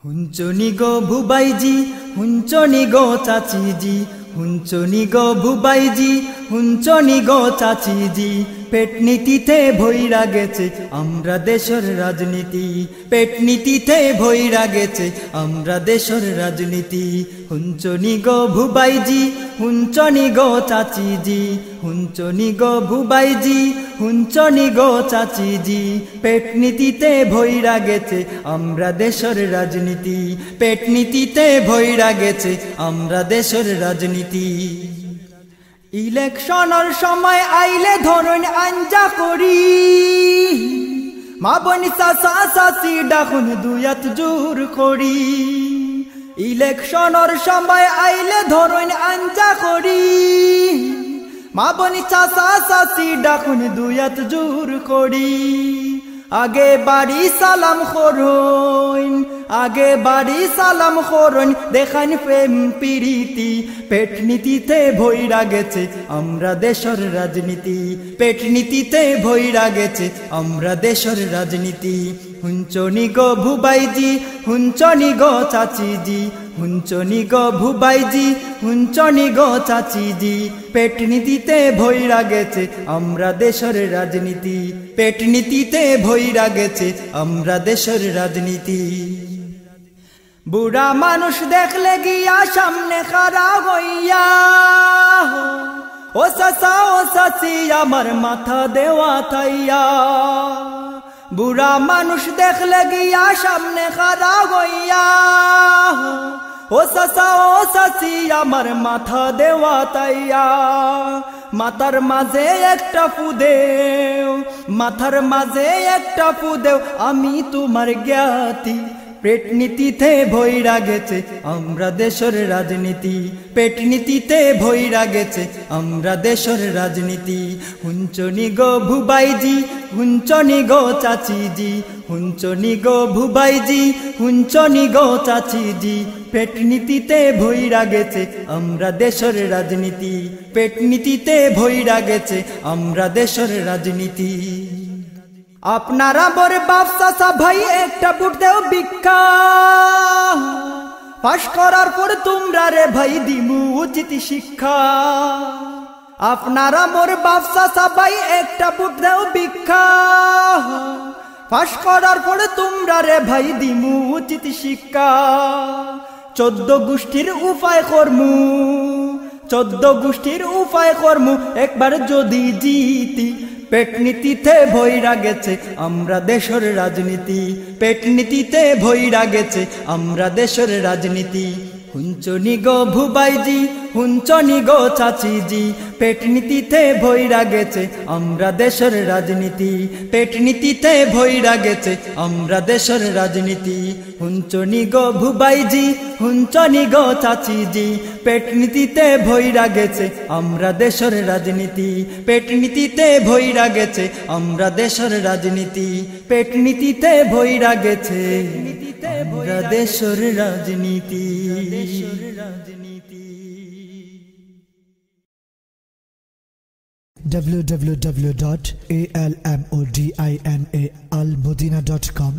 হুঞ্চনি গো ভুবাইজি, হুঞ্চনি গো চাচিজি, হুঞ্চনি গো ভুবাইজি, হুঞ্চনি গো চাচিজি। পেটনীতিতে ভইরা গেছে আমরা দেশের রাজনীতি, পেটনীতিতে ভইরা গেছে আমরা দেশের রাজনীতি। হুঞ্চনি গো ভুবাইজি, হুঞ্চনি গো চাচিজি, হুঞ্চনি গো ভুবাইজি, হুঞ্চনি গো চাচিজি। পেটনীতিতে ভইরা গেছে আমরা দেশের রাজনীতি, পেটনীতিতে ভইরা গেছে আমরা দেশের রাজনীতি। ইলেকশনের সময় আইলে ধরুন আঞ্জা করি, মা বোন চাচা চাচি ডাকুন দুয়াত জোর করি। ইলেকশনের সময় আইলে ধরুন আঞ্জা করি, মা বোন চাচা চাচি ডাকুন দুয়াত জোর করি। আগে বাড়ি সালাম করুন, আগে বাড়ি সালাম করুন, দেখান প্রেম প্রীতি। পেটনীতিতে ভইরা গেছে আমরা দেশের রাজনীতি, পেটনীতিতে ভইরা গেছে আমরা দেশের রাজনীতি। হুঞ্চনি গো ভুবাইজি, হুঞ্চনি গো চাচিজি, হুঞ্চনি গো ভুবাইজি, হুঞ্চনি গো চাচিজি। পেটনীতিতে ভইরা গেছে আমরা দেশের রাজনীতি, পেটনীতিতে ভইরা গেছে আমরা দেশের রাজনীতি। বুড়া মানুষ দেখলে গিয়া সামনে খাড়া হইয়া, ও চাচা ও চাচি আমার মাথা দেওয়া থাইয়া। বুড়া মানুষ দেখলে গিয়া সামনে খাড়া হইয়া, ও চাচা ও চাচি আমার মাথা দেওয়া তাইয়া। মাথার মাঝে একটা ফুদেও, মাথার মাঝে একটা ফুদেও, আমি তোমার জ্ঞাতি। পেটনীতিতে ভইরা গেছে আমরা দেশের রাজনীতি, পেটনীতিতে ভইরা গেছে আমরা দেশের রাজনীতি। হুঞ্চনি গো ভুবাইজি, হুঞ্চনি গো চাচিজি, হুঞ্চনি গো ভুবাইজি, হুঞ্চনি গো চাচিজি। পেটনীতিতে ভইরা গেছে আমরা দেশের রাজনীতি, পেটনীতিতে ভইরা গেছে আমরা দেশের রাজনীতি। আপনারা বর বাপ চাচা ভাই একটা ভোট দেও ভিক্ষা, পাশ করার পর তোমরা রে ভাই দিমু উচিত শিক্ষা। আপনারা মোর বাপ চাচা ভাই একটা ভোট দেও ভিক্ষা, পাশ করার পর তোমরা রে ভাই দিমু উচিত শিক্ষা। 14 গোষ্ঠীর উপায় কর্মু, 14 গোষ্ঠীর উপায় কর্মু, একবার যদি জিতি। পেটনীতিতে ভইরা গেছে আমরা দেশের রাজনীতি, পেটনীতিতে ভইরা গেছে আমরা দেশের রাজনীতি। হুঞ্চনি গো ভুবাইজি, হুঞ্চনি গো চাচিজি। পেটনীতিতে ভইরা গেছে আমরা দেশের রাজনীতি, পেটনীতিতে ভইরা গেছে আমরা দেশের রাজনীতি। হুঞ্চনি গো ভুবাইজি, হুঞ্চনি গো চাচিজি। পেটনীতিতে ভইরা গেছে আমরা দেশের রাজনীতি, পেটনীতিতে ভইরা গেছে আমরা দেশের রাজনীতি, পেটনীতিতে ভইরা গেছে আমরা দেশের রাজনীতি। www.almodinaalmodina.com